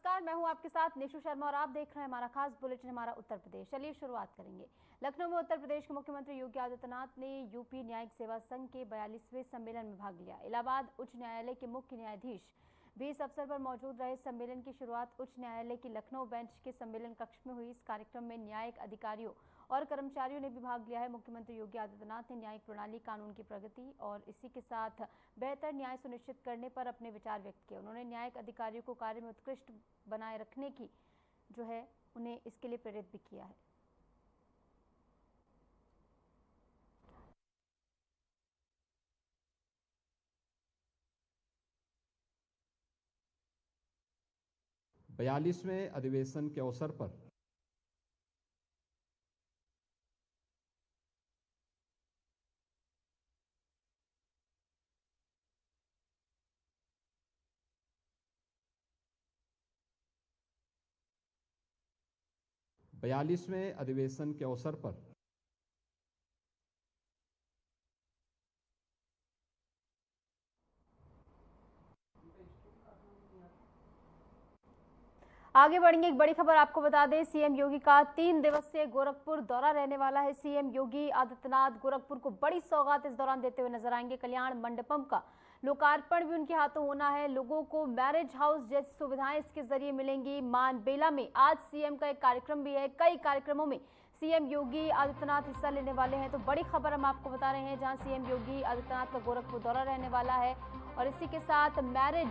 नमस्कार, मैं हूं आपके साथ निशु शर्मा और आप देख रहे हैं हमारा खास बुलेटिन हमारा उत्तर प्रदेश। चलिए शुरुआत करेंगे। लखनऊ में उत्तर प्रदेश के मुख्यमंत्री योगी आदित्यनाथ ने यूपी न्यायिक सेवा संघ के 42वें सम्मेलन में भाग लिया। इलाहाबाद उच्च न्यायालय के मुख्य न्यायाधीश भी इस अवसर पर मौजूद रहे। सम्मेलन की शुरुआत उच्च न्यायालय की लखनऊ बेंच के सम्मेलन कक्ष में हुई। इस कार्यक्रम में न्यायिक अधिकारियों और कर्मचारियों ने भी भाग लिया है। मुख्यमंत्री योगी आदित्यनाथ ने न्यायिक प्रणाली, कानून की प्रगति और इसी के साथ बेहतर न्याय सुनिश्चित करने पर अपने विचार व्यक्त किए। उन्होंने न्यायिक अधिकारियों को कार्य में उत्कृष्ट बनाए रखने की उन्हें इसके लिए प्रेरित भी किया है। बयालीसवें अधिवेशन के अवसर पर आगे बढ़ेंगे। एक बड़ी खबर आपको बता दें, सीएम योगी का 3 दिवसीय गोरखपुर दौरा रहने वाला है। सीएम योगी आदित्यनाथ गोरखपुर को बड़ी सौगात इस दौरान देते हुए नजर आएंगे। कल्याण मंडपम का लोकार्पण भी उनके हाथों होना है। लोगों को मैरिज हाउस जैसी सुविधाएं इसके जरिए मिलेंगी। मानबेला में आज सीएम का एक कार्यक्रम भी है। कई कार्यक्रमों में सीएम योगी आदित्यनाथ हिस्सा लेने वाले हैं। तो बड़ी खबर हम आपको बता रहे हैं, जहां सीएम योगी आदित्यनाथ का गोरखपुर दौरा रहने वाला है और इसी के साथ मैरिज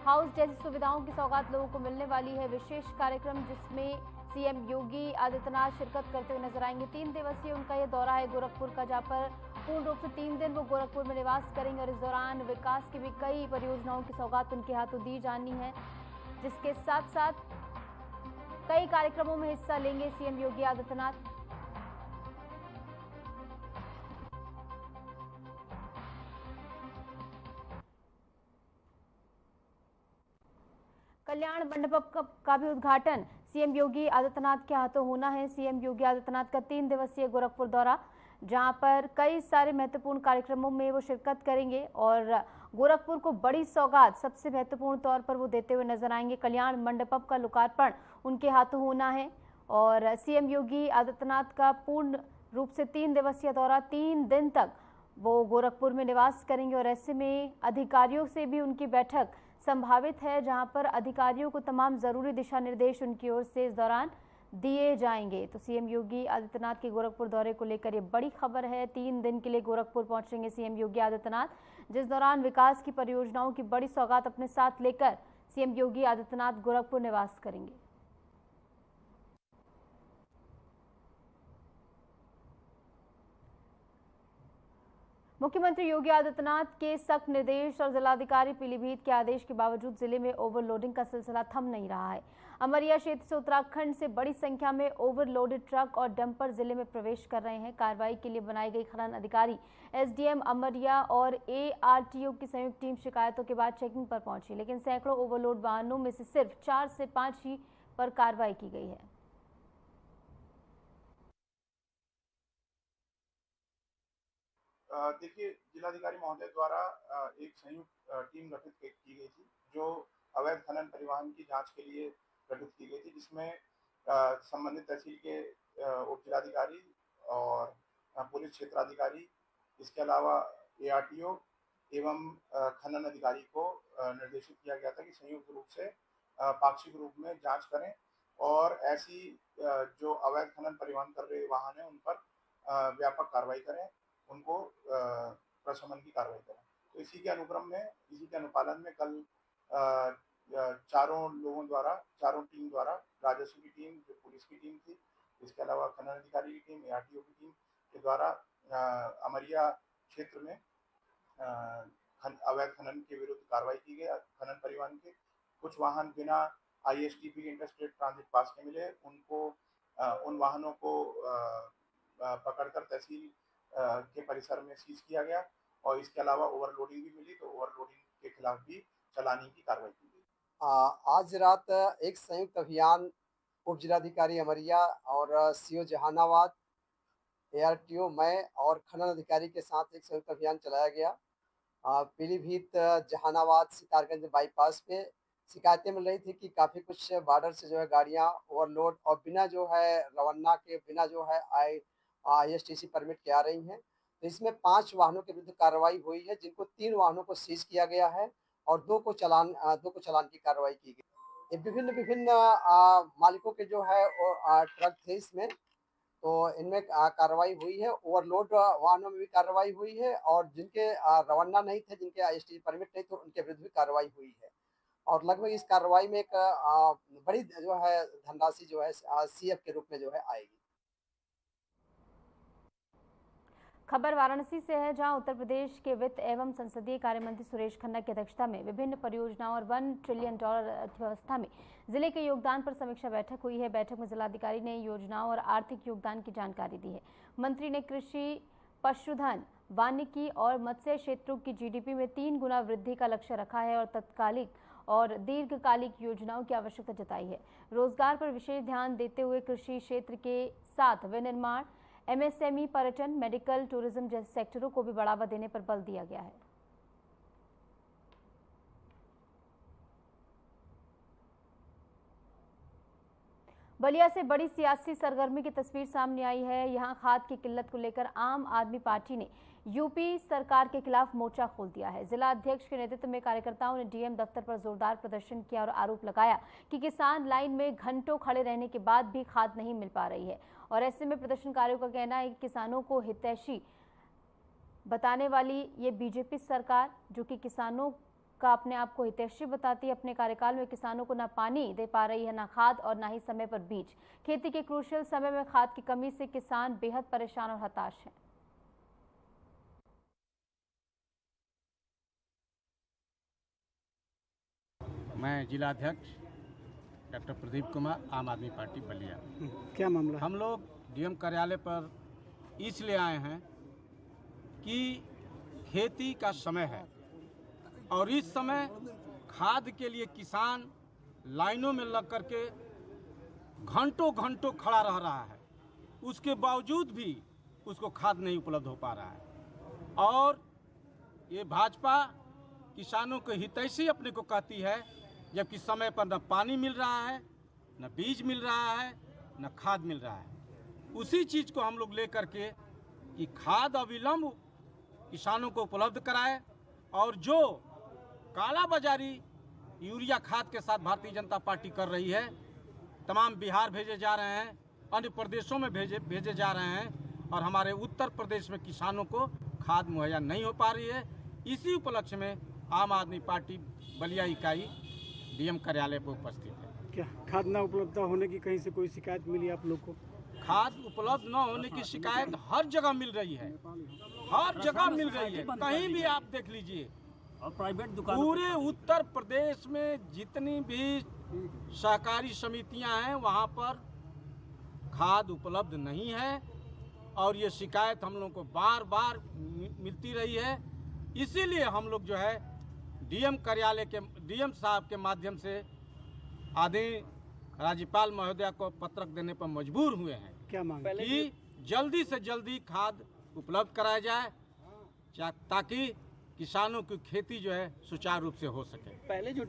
हाउस जैसी सुविधाओं की सौगात लोगों को मिलने वाली है। विशेष कार्यक्रम जिसमें सीएम योगी आदित्यनाथ शिरकत करते हुए नजर आएंगे। 3 दिवसीय उनका यह दौरा है गोरखपुर का, जहां पर पूर्ण रूप से 3 दिन वो गोरखपुर में निवास करेंगे और इस दौरान विकास की भी कई परियोजनाओं की सौगात उनके हाथों दी जानी है, जिसके साथ साथ कई कार्यक्रमों में हिस्सा लेंगे सीएम योगी आदित्यनाथ। कल्याण मंडपम का भी उद्घाटन सीएम योगी आदित्यनाथ के हाथों होना है। सीएम योगी आदित्यनाथ का 3 दिवसीय गोरखपुर दौरा, जहां पर कई सारे महत्वपूर्ण कार्यक्रमों में वो शिरकत करेंगे और गोरखपुर को बड़ी सौगात सबसे महत्वपूर्ण तौर पर वो देते हुए नजर आएंगे। कल्याण मंडपम का लोकार्पण उनके हाथों होना है और सीएम योगी आदित्यनाथ का पूर्ण रूप से 3 दिवसीय दौरा, 3 दिन तक वो गोरखपुर में निवास करेंगे और ऐसे में अधिकारियों से भी उनकी बैठक संभावित है, जहां पर अधिकारियों को तमाम जरूरी दिशा निर्देश उनकी ओर से इस दौरान दिए जाएंगे। तो सीएम योगी आदित्यनाथ के गोरखपुर दौरे को लेकर ये बड़ी खबर है। 3 दिन के लिए गोरखपुर पहुंचेंगे सीएम योगी आदित्यनाथ, जिस दौरान विकास की परियोजनाओं की बड़ी सौगात अपने साथ लेकर सीएम योगी आदित्यनाथ गोरखपुर निवास करेंगे। मुख्यमंत्री योगी आदित्यनाथ के सख्त निर्देश और जिलाधिकारी पीलीभीत के आदेश के बावजूद जिले में ओवरलोडिंग का सिलसिला थम नहीं रहा है। अमरिया क्षेत्र से उत्तराखंड से बड़ी संख्या में ओवरलोडेड ट्रक और डंपर जिले में प्रवेश कर रहे हैं। कार्रवाई के लिए बनाई गई खनन अधिकारी, एसडीएम अमरिया और एआरटीओ की संयुक्त टीम शिकायतों के बाद चेकिंग पर पहुंची, लेकिन सैकड़ों ओवरलोड वाहनों में से सिर्फ 4 से 5 ही पर कार्रवाई की गई है। देखिए, जिलाधिकारी महोदय द्वारा एक संयुक्त टीम गठित की गई थी, जो अवैध खनन परिवहन की जांच के लिए गठित की गई थी, जिसमें संबंधित तहसील के उप जिलाधिकारी और पुलिस क्षेत्राधिकारी, इसके अलावा एआरटीओ एवं खनन अधिकारी को निर्देशित किया गया था कि संयुक्त रूप से पाक्षिक रूप में जांच करें और ऐसी जो अवैध खनन परिवहन कर रहे वाहन है उन पर व्यापक कार्रवाई करें, उनको प्रशमन की कार्रवाई करें। तो इसी के अनुक्रम में, इसी के अनुपालन में कल चारों टीम द्वारा, राजस्व की टीम, जो पुलिस की टीम थी, इसके अलावा खनन अधिकारी की टीम, एआरटीओ की टीम के द्वारा अमरिया क्षेत्र में अवैध खनन के विरुद्ध कार्रवाई की गई। खनन परिवहन के कुछ वाहन बिना आईएसटीपी के इंटरस्टेट ट्रांजिट पास के मिले, उन वाहनों को पकड़कर तहसील के परिसर में सीज किया गया और इसके अलावा ओवरलोडिंग भी मिली, तो ओवरलोडिंग के खिलाफ भी चालानी की कार्रवाई की गई। आज रात एक संयुक्त अभियान उप जिलाधिकारी अमरिया और सीओ जहानाबाद, एआरटीओ, मैं और खनन अधिकारी के साथ एक संयुक्त अभियान चलाया गया। पीलीभीत जहानाबाद सितारगंज बाईपास पे शिकायतें मिल रही थी कि काफ़ी कुछ बॉर्डर से जो है गाड़ियाँ ओवरलोड और बिना जो है रवाना के, बिना जो है ISTC परमिट के आ रही हैं। तो इसमें 5 वाहनों के विरुद्ध कार्रवाई हुई है, जिनको 3 वाहनों को सीज़ किया गया है और 2 को चालान की कार्रवाई की गई। ये विभिन्न मालिकों के जो है वो ट्रक थे इसमें, तो इनमें कार्रवाई हुई है। ओवरलोड वाहनों में भी कार्रवाई हुई है और जिनके रवाना नहीं थे, जिनके ISTC परमिट नहीं थे, उनके विरुद्ध भी कार्रवाई हुई है। और लगभग इस कार्रवाई में एक बड़ी जो है धनराशि जो है CF के रूप में जो है आएगी। खबर वाराणसी से है, जहां उत्तर प्रदेश के वित्त एवं संसदीय कार्य मंत्री सुरेश खन्ना की अध्यक्षता में विभिन्न परियोजनाओं और $1 ट्रिलियन अर्थव्यवस्था में जिले के योगदान पर समीक्षा बैठक हुई है। बैठक में जिलाधिकारी ने योजनाओं और आर्थिक योगदान की जानकारी दी है। मंत्री ने कृषि, पशुधन, वानिकी और मत्स्य क्षेत्रों की GDP में 3 गुना वृद्धि का लक्ष्य रखा है और तत्कालिक और दीर्घकालिक योजनाओं की आवश्यकता जताई है। रोजगार पर विशेष ध्यान देते हुए कृषि क्षेत्र के साथ विनिर्माण, MSME, पर्यटन, मेडिकल, टूरिज्म जैसे सेक्टरों को भी बढ़ावा देने पर बल दिया गया है। बलिया से बड़ी सियासी सरगर्मी की तस्वीर सामने आई है। यहां खाद की किल्लत को लेकर आम आदमी पार्टी ने यूपी सरकार के खिलाफ मोर्चा खोल दिया है। जिला अध्यक्ष के नेतृत्व में कार्यकर्ताओं ने DM दफ्तर पर जोरदार प्रदर्शन किया और आरोप लगाया कि किसान लाइन में घंटों खड़े रहने के बाद भी खाद नहीं मिल पा रही है। और ऐसे में प्रदर्शनकारियों का कहना है कि किसानों को हितैषी बताने वाली ये बीजेपी सरकार, जो कि किसानों का अपने आप को हितैषी बताती है, अपने कार्यकाल में किसानों को न पानी दे पा रही है, न खाद और न ही समय पर बीज। खेती के क्रूशियल समय में खाद की कमी से किसान बेहद परेशान और हताश हैं। मैं जिला अध्यक्ष डॉक्टर प्रदीप कुमार, आम आदमी पार्टी बलिया। क्या मामला? हम लोग DM कार्यालय पर इसलिए आए हैं कि खेती का समय है और इस समय खाद के लिए किसान लाइनों में लग करके घंटों घंटों खड़ा रह रहा है, उसके बावजूद भी उसको खाद नहीं उपलब्ध हो पा रहा है। और ये भाजपा किसानों को हितैषी अपने को कहती है, जबकि समय पर न पानी मिल रहा है, न बीज मिल रहा है, न खाद मिल रहा है। उसी चीज़ को हम लोग लेकर के कि खाद अविलंब किसानों को उपलब्ध कराए और जो काला बाजारी यूरिया खाद के साथ भारतीय जनता पार्टी कर रही है, तमाम बिहार भेजे जा रहे हैं, अन्य प्रदेशों में भेजे जा रहे हैं और हमारे उत्तर प्रदेश में किसानों को खाद मुहैया नहीं हो पा रही है। इसी उपलक्ष्य में आम आदमी पार्टी बलिया इकाई DM कार्यालय पर उपस्थित है। क्या खाद न उपलब्ध होने की कहीं से कोई शिकायत मिली आप लोग को? खाद उपलब्ध न होने की शिकायत हर जगह मिल रही है, हर जगह मिल रही है, कहीं भी आप देख लीजिए। और प्राइवेट दुकान पूरे उत्तर प्रदेश में जितनी भी सहकारी समितियां हैं वहां पर खाद उपलब्ध नहीं है और ये शिकायत हम लोग को बार बार मिलती रही है। इसीलिए हम लोग जो है DM कार्यालय के DM साहब के माध्यम से आदरणीय राज्यपाल महोदया को पत्रक देने पर मजबूर हुए हैं। क्या मांग? कि जल्दी से जल्दी खाद उपलब्ध कराया जाए ताकि किसानों की खेती जो है सुचारू रूप से हो सके। पहले जो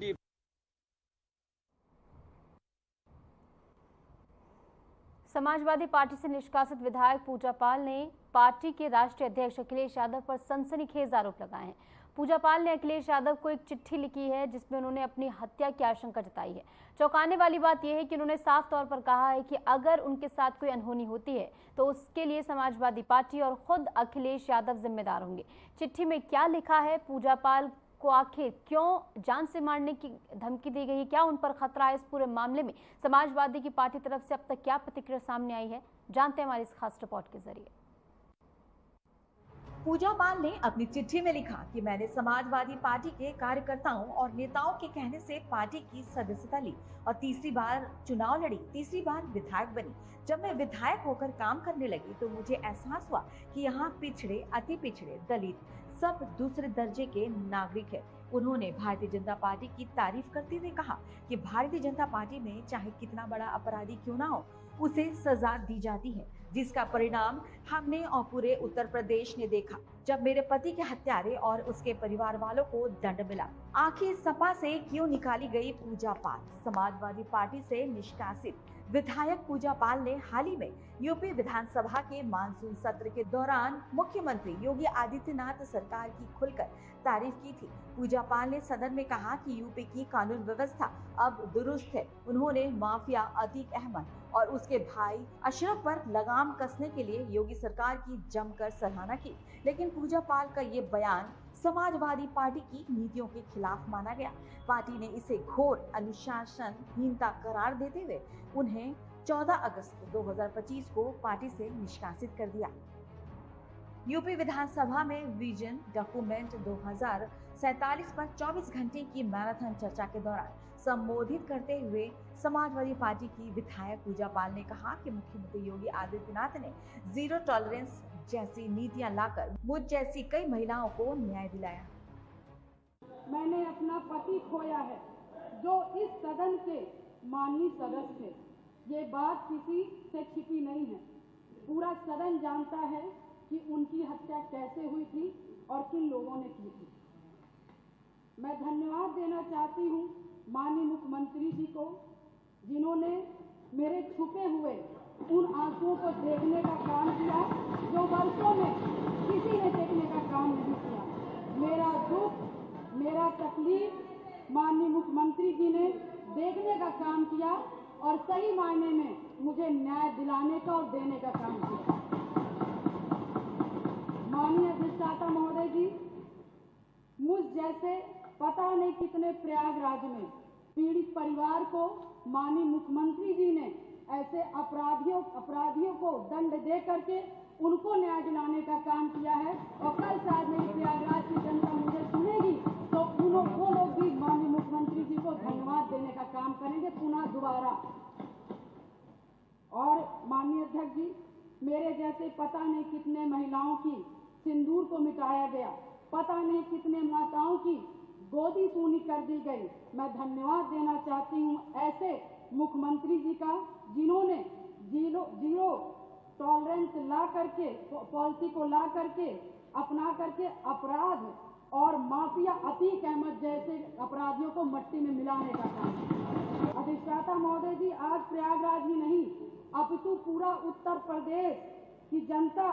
समाजवादी पार्टी से निष्कासित विधायक पूजा पाल ने पार्टी के राष्ट्रीय अध्यक्ष अखिलेश यादव पर सनसनीखेज आरोप लगाए हैं। पूजा पाल ने अखिलेश यादव को एक चिट्ठी लिखी है जिसमें उन्होंने अपनी हत्या की आशंका जताई है। चौंकाने वाली बात यह है कि उन्होंने साफ तौर पर कहा है कि अगर उनके साथ कोई अनहोनी होती है तो उसके लिए समाजवादी पार्टी और खुद अखिलेश यादव जिम्मेदार होंगे। चिट्ठी में क्या लिखा है, पूजा पाल को आखिर क्यों जान से मारने की धमकी दी गई है, क्या उन पर खतरा है, इस पूरे मामले में समाजवादी की पार्टी तरफ से अब तक क्या प्रतिक्रिया सामने आई है, जानते हैं हमारी इस खास रिपोर्ट के जरिए। पूजा पाल ने अपनी चिट्ठी में लिखा कि मैंने समाजवादी पार्टी के कार्यकर्ताओं और नेताओं के कहने से पार्टी की सदस्यता ली और तीसरी बार चुनाव लड़ी, तीसरी बार विधायक बनी। जब मैं विधायक होकर काम करने लगी तो मुझे एहसास हुआ कि यहाँ पिछड़े, अति पिछड़े, दलित सब दूसरे दर्जे के नागरिक है। उन्होंने भारतीय जनता पार्टी की तारीफ करते हुए कहा कि भारतीय जनता पार्टी में चाहे कितना बड़ा अपराधी क्यों ना हो, उसे सजा दी जाती है, जिसका परिणाम हमने और पूरे उत्तर प्रदेश ने देखा जब मेरे पति के हत्यारे और उसके परिवार वालों को दंड मिला। आखिर सपा से क्यों निकाली गई पूजा पाल? समाजवादी पार्टी से निष्कासित विधायक पूजा पाल ने हाल ही में यूपी विधानसभा के मानसून सत्र के दौरान मुख्यमंत्री योगी आदित्यनाथ सरकार की खुलकर तारीफ की थी। पूजा पाल ने सदन में कहा कि यूपी की कानून व्यवस्था अब दुरुस्त है। उन्होंने माफिया अतीक अहमद और उसके भाई अशरफ पर लगाम कसने के लिए योगी सरकार की जमकर सराहना की। लेकिन पूजा पाल का ये बयान समाजवादी पार्टी की नीतियों के खिलाफ माना गया। पार्टी ने इसे घोर अनुशासनहीनता करार देते हुए उन्हें 14 अगस्त 2025 को पार्टी से निष्कासित कर दिया। यूपी विधानसभा में विजन डॉक्यूमेंट 2047 पर 24 घंटे की मैराथन चर्चा के दौरान संबोधित करते हुए समाजवादी पार्टी की विधायक पूजा पाल ने कहा कि मुख्यमंत्री योगी आदित्यनाथ ने जीरो टॉलरेंस जैसी नीतियां लाकर मुझ जैसी कई महिलाओं को न्याय दिलाया। मैंने अपना पति खोया है जो इस सदन के माननीय सदस्य थे। ये बात किसी से छिपी नहीं है। पूरा सदन जानता है कि उनकी हत्या कैसे हुई थी और किन लोगों ने की थी। मैं धन्यवाद देना चाहती हूँ माननीय मुख्यमंत्री जी को, जिन्होंने मेरे छुपे हुए उन आंसुओं को देखने का काम किया जो वर्षों में किसी ने देखने का काम नहीं किया। मेरा दुख, मेरा तकलीफ माननीय मुख्यमंत्री जी ने देखने का काम किया और सही मायने में मुझे न्याय दिलाने का और देने का काम किया। माननीय अधिष्ठाता महोदय जी, मुझ जैसे पता नहीं कितने प्रयागराज में पीड़ित परिवार को माननीय मुख्यमंत्री जी ने ऐसे अपराधियों को दंड दे करके उनको न्याय दिलाने का काम किया है। और कल शायद मेरी प्रयागराज की जनता मुझे सुनेगी तो वो लोग भी माननीय मुख्यमंत्री जी को धन्यवाद देने का काम करेंगे पुनः दोबारा। और माननीय अध्यक्ष जी, मेरे जैसे पता नहीं कितने महिलाओं की सिंदूर को मिटाया गया, पता नहीं कितने माताओं की गोदी सूनी कर दी गई। मैं धन्यवाद देना चाहती हूँ ऐसे मुख्यमंत्री जी का, जिन्होंने जीरो टॉलरेंस ला करके पॉलिसी को ला करके अपना करके अपराध और माफिया अतीक अहमद जैसे अपराधियों को मट्टी में मिलाने का काम। अधिष्ठाता महोदय जी, आज प्रयागराज ही नहीं अपितु पूरा उत्तर प्रदेश की जनता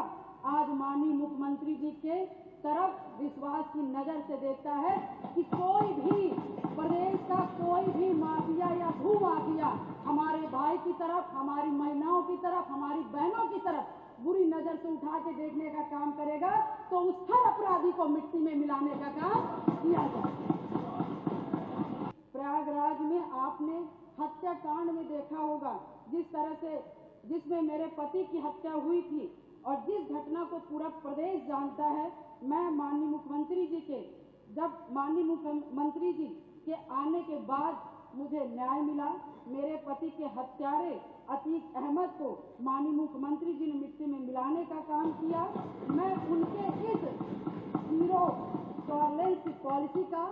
आज माननीय मुख्यमंत्री जी के तरफ विश्वास की नजर से देखता है कि कोई भी प्रदेश का कोई भी माफिया या भूमाफिया हमारे भाई की तरफ, हमारी महिलाओं की तरफ, हमारी बहनों की तरफ बुरी नजर से उठा के देखने का काम करेगा तो उस हर अपराधी को मिट्टी में मिलाने का काम किया जाए। प्रयागराज में आपने हत्याकांड में देखा होगा जिस तरह से जिसमें मेरे पति की हत्या हुई थी और जिस घटना को पूरा प्रदेश जानता है। मैं माननीय मुख्यमंत्री जी के के आने के बाद मुझे न्याय मिला। मेरे पति के हत्यारे अतीक अहमद को माननीय मुख्यमंत्री जी ने मिट्टी में मिलाने का काम किया। मैं उनके इस जीरो टॉलरेंस पॉलिसी का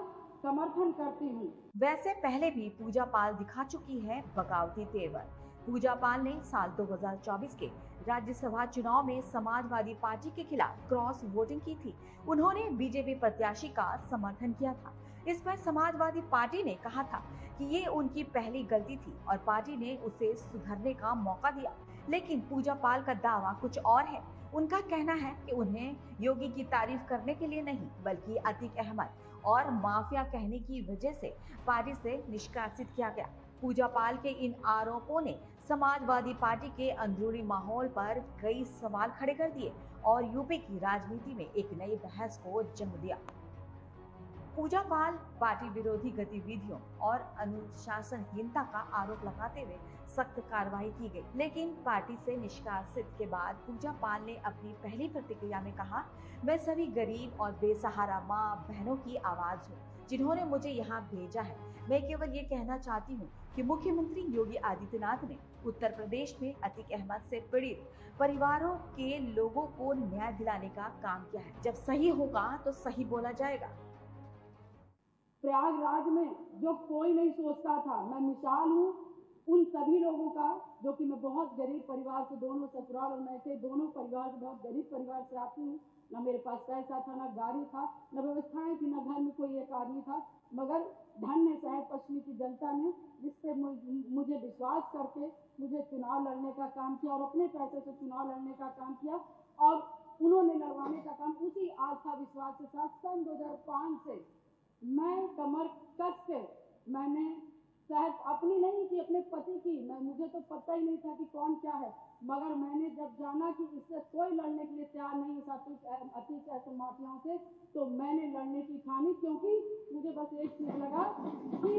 समर्थन करती हूँ। वैसे पहले भी पूजा पाल दिखा चुकी है बगावती तेवर। पूजा पाल ने साल 2024 के राज्यसभा चुनाव में समाजवादी पार्टी के खिलाफ क्रॉस वोटिंग की थी। उन्होंने बीजेपी प्रत्याशी का समर्थन किया था। इस पर समाजवादी पार्टी ने कहा था कि ये उनकी पहली गलती थी और पार्टी ने उसे सुधरने का मौका दिया। लेकिन पूजा पाल का दावा कुछ और है। उनका कहना है कि उन्हें योगी की तारीफ करने के लिए नहीं, बल्कि अतीक अहमद और माफिया कहने की वजह से पार्टी से निष्कासित किया गया। पूजा पाल के इन आरोपों ने समाजवादी पार्टी के अंदरूनी माहौल पर कई सवाल खड़े कर दिए और यूपी की राजनीति में एक नई बहस को जन्म दिया। पूजा पाल पार्टी विरोधी गतिविधियों और अनुशासनहीनता का आरोप लगाते हुए सख्त कार्रवाई की गई। लेकिन पार्टी से निष्कासित के बाद पूजा पाल ने अपनी पहली प्रतिक्रिया में कहा, मैं सभी गरीब और बेसहारा माँ बहनों की आवाज हूँ जिन्होंने मुझे यहाँ भेजा है। मैं केवल ये कहना चाहती हूँ कि मुख्यमंत्री योगी आदित्यनाथ ने उत्तर प्रदेश में अतीक अहमद से पीड़ित परिवारों के लोगों को न्याय दिलाने का काम किया है। जब सही होगा तो सही बोला जाएगा। प्रयागराज में जो कोई नहीं सोचता था, मैं मिसाल हूँ उन सभी लोगों का, जो कि मैं बहुत गरीब परिवार से, दोनों ससुराल और मैके दोनों परिवार से, बहुत गरीब परिवार से आती हूँ। ना मेरे पास पैसा था, ना गाड़ी था, न व्यवस्थाएं थी, न घर में कोई एक आदमी था, मगर धन्य शहर पश्चिमी की जनता ने जिस पे मुझे विश्वास करके मुझे चुनाव लड़ने का काम किया और अपने पैसे से चुनाव लड़ने का काम किया, और उन्होंने लड़वाने का काम उसी आस्था विश्वास के साथ सन 2005 से मैं कमर कस के, मैंने शायद अपनी नहीं की, अपने पति की, मुझे तो पता ही नहीं था कि कौन क्या है, मगर मैंने जब जाना कि इससे कोई लड़ने के लिए तैयार नहीं है अतीत ऐसे माफियाओं से, तो मैंने लड़ने की ठानी, क्योंकि मुझे बस एक चीज लगा कि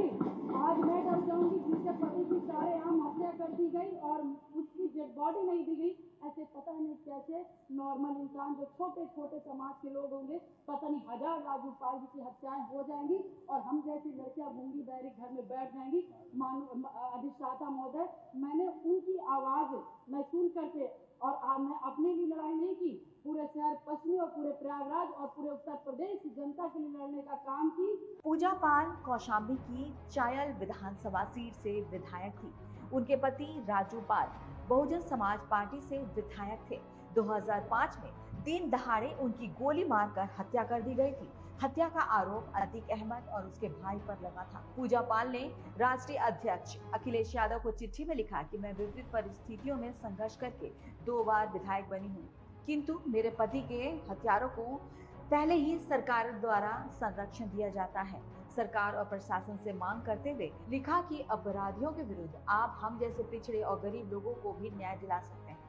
आज मैं डर जाऊंगी जिसके पति की शारेआम हत्या कर दी गई और उसकी डेड बॉडी नहीं दी गई। ऐसे पता नहीं कैसे नॉर्मल इंसान, जो छोटे छोटे समाज के लोग होंगे, पता नहीं हजार राजू पाल जी की हत्याएं हो जाएंगी और हम जैसी लड़कियां गूंगी बहरी घर में बैठ जाएंगी। अधिष्ठाता महोदय, मैंने उनकी आवाज मैं सुन करके, और मैं अपने लिए लड़ाई नहीं की, पूरे शहर पश्चिमी और पूरे प्रयागराज और पूरे उत्तर प्रदेश की जनता के लिए लड़ने का काम की। पूजा पाल कौशाम्बी की चायल विधानसभा सीट से विधायक थी। उनके पति राजू पाल बहुजन समाज पार्टी से विधायक थे। 2005 में दिन दहाड़े उनकी गोली मारकर हत्या कर दी गई थी। हत्या का आरोप अतीक अहमद और उसके भाई पर लगा था। पूजा पाल ने राष्ट्रीय अध्यक्ष अखिलेश यादव को चिट्ठी में लिखा कि मैं विपरीत परिस्थितियों में संघर्ष करके 2 बार विधायक बनी हूँ, किंतु मेरे पति के हत्यारों को पहले ही सरकार द्वारा संरक्षण दिया जाता है। सरकार और प्रशासन से मांग करते हुए लिखा कि अपराधियों के विरुद्ध आप हम जैसे पिछड़े और गरीब लोगों को भी न्याय दिला सकते हैं।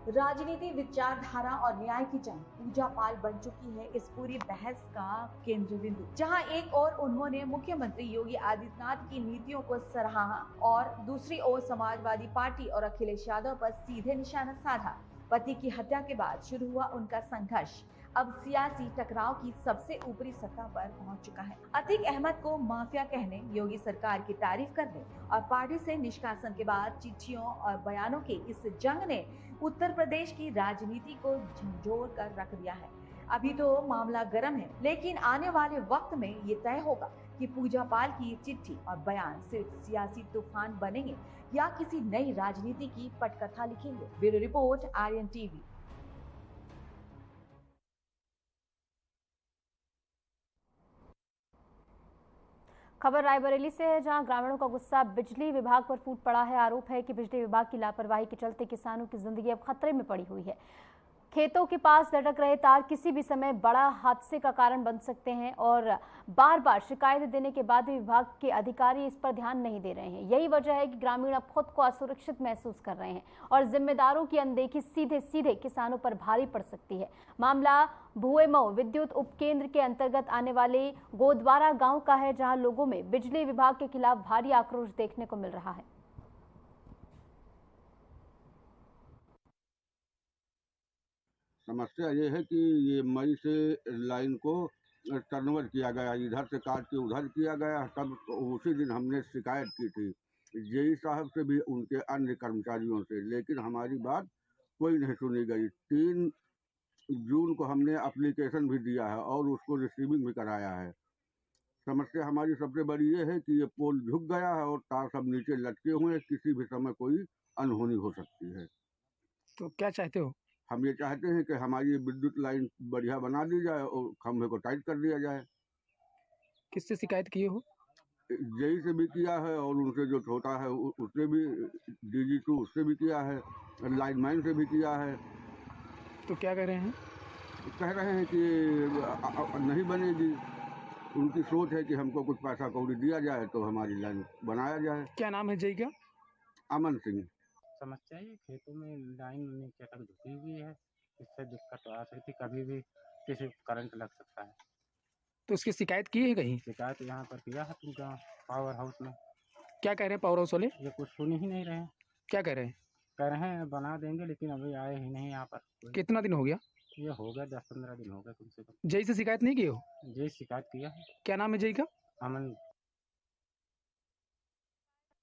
राजनीति, विचारधारा और न्याय की जंग पूजा पाल बन चुकी है इस पूरी बहस का केंद्र बिंदु। जहां एक ओर उन्होंने मुख्यमंत्री योगी आदित्यनाथ की नीतियों को सराहा और दूसरी ओर समाजवादी पार्टी और अखिलेश यादव पर सीधे निशाना साधा। पति की हत्या के बाद शुरू हुआ उनका संघर्ष अब सियासी टकराव की सबसे ऊपरी सतह पर पहुंच चुका है। अतीक अहमद को माफिया कहने, योगी सरकार की तारीफ करने और पार्टी से निष्कासन के बाद चिट्ठियों और बयानों के इस जंग ने उत्तर प्रदेश की राजनीति को झंझोर कर रख दिया है। अभी तो मामला गर्म है, लेकिन आने वाले वक्त में ये तय होगा कि पूजा पाल की चिट्ठी और बयान सिर्फ सियासी तूफान बनेंगे या किसी नई राजनीति की पटकथा लिखेंगे। Bureau report, Aryan TV. खबर रायबरेली से है, जहां ग्रामीणों का गुस्सा बिजली विभाग पर फूट पड़ा है। आरोप है कि बिजली विभाग की लापरवाही के चलते किसानों की जिंदगी अब खतरे में पड़ी हुई है। खेतों के पास लटक रहे तार किसी भी समय बड़ा हादसे का कारण बन सकते हैं और बार बार शिकायतें देने के बाद भी विभाग के अधिकारी इस पर ध्यान नहीं दे रहे हैं। यही वजह है कि ग्रामीण अब खुद को असुरक्षित महसूस कर रहे हैं और जिम्मेदारों की अनदेखी सीधे सीधे किसानों पर भारी पड़ सकती है। मामला भुएमऊ विद्युत उपकेंद्र के अंतर्गत आने वाले गोदवारा गांव का है, जहां लोगों में बिजली विभाग के खिलाफ भारी आक्रोश देखने को मिल रहा है। समस्या ये है कि ये मई से लाइन को टर्नओवर किया गया, इधर से काट के उधर किया गया। तब उसी दिन हमने शिकायत की थी जेई साहब से भी, उनके अन्य कर्मचारियों से, लेकिन हमारी बात कोई नहीं सुनी गई। 3 जून को हमने एप्लीकेशन भी दिया है और उसको रिसीविंग भी कराया है। समस्या हमारी सबसे बड़ी ये है कि ये पोल झुक गया है और तार सब नीचे लटके हुए हैं, किसी भी समय कोई अनहोनी हो सकती है। तो क्या चाहते हो? हम ये चाहते हैं कि हमारी विद्युत लाइन बढ़िया बना दी जाए और खंभे को टाइट कर दिया जाए। किससे शिकायत किए हो? जेई से भी किया है और उनसे जो छोटा है उससे भी, DG2 उससे भी किया है, लाइनमैन से भी किया है। तो क्या कह रहे हैं? कह रहे हैं कि नहीं बनेगी। उनकी सोच है कि हमको कुछ पैसा कौड़ी दिया जाए तो हमारी लाइन बनाया जाए। क्या नाम है जेई का? अमन सिंह। समस्या ये खेतों में लाइन नीचे तक झुकी हुई है, इससे दिक्कत आ सकती, कभी भी किसी करंट लग सकता है। तो उसकी शिकायत की है कहीं? शिकायत यहाँ पर किया है तुमका पावर हाउस में। क्या कह रहे हैं पावर हाउस वाले? ये कुछ सुन ही नहीं रहे हैं। क्या कह रहे हैं? कह रहे हैं बना देंगे, लेकिन अभी आए ही नहीं यहाँ पर। कितना दिन हो गया? ये हो गया 10-15 दिन हो गए कम से कम। जेई से शिकायत नहीं की हो? जेई शिकायत किया है। क्या नाम है जेई का? अमन।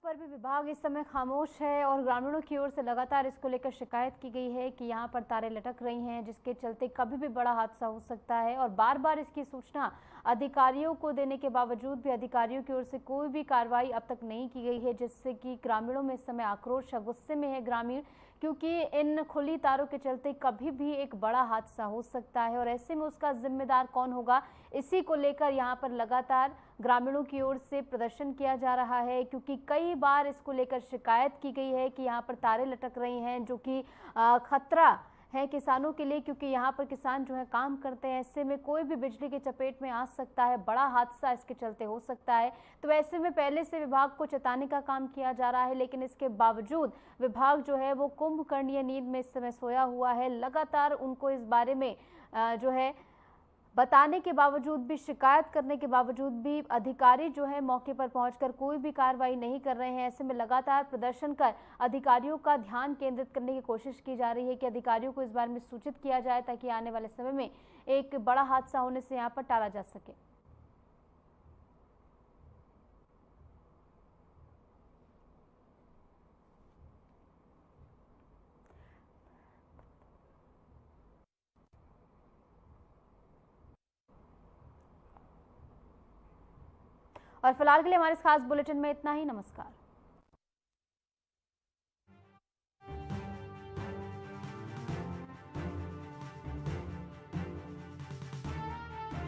पर भी विभाग इस समय खामोश है और ग्रामीणों की ओर से लगातार इसको लेकर शिकायत की गई है कि यहां पर तारें लटक रही हैं, जिसके चलते कभी भी बड़ा हादसा हो सकता है। और बार बार इसकी सूचना अधिकारियों को देने के बावजूद भी अधिकारियों की ओर से कोई भी कार्रवाई अब तक नहीं की गई है, जिससे कि ग्रामीणों में इस समय आक्रोश है, गुस्से में है ग्रामीण, क्योंकि इन खुली तारों के चलते कभी भी एक बड़ा हादसा हो सकता है और ऐसे में उसका जिम्मेदार कौन होगा, इसी को लेकर यहाँ पर लगातार ग्रामीणों की ओर से प्रदर्शन किया जा रहा है। क्योंकि कई बार इसको लेकर शिकायत की गई है कि यहाँ पर तारें लटक रही हैं, जो कि खतरा है किसानों के लिए, क्योंकि यहाँ पर किसान जो है काम करते हैं। ऐसे में कोई भी बिजली की चपेट में आ सकता है, बड़ा हादसा इसके चलते हो सकता है। तो ऐसे में पहले से विभाग को चेताने का काम किया जा रहा है, लेकिन इसके बावजूद विभाग जो है वो कुंभकर्णीय नींद में इस समय सोया हुआ है। लगातार उनको इस बारे में जो है बताने के बावजूद भी, शिकायत करने के बावजूद भी अधिकारी जो है मौके पर पहुंचकर कोई भी कार्रवाई नहीं कर रहे हैं। ऐसे में लगातार प्रदर्शन कर अधिकारियों का ध्यान केंद्रित करने की कोशिश की जा रही है कि अधिकारियों को इस बारे में सूचित किया जाए, ताकि आने वाले समय में एक बड़ा हादसा होने से यहाँ पर टाला जा सके। और फिलहाल के लिए हमारे इस खास बुलेटिन में इतना ही। नमस्कार।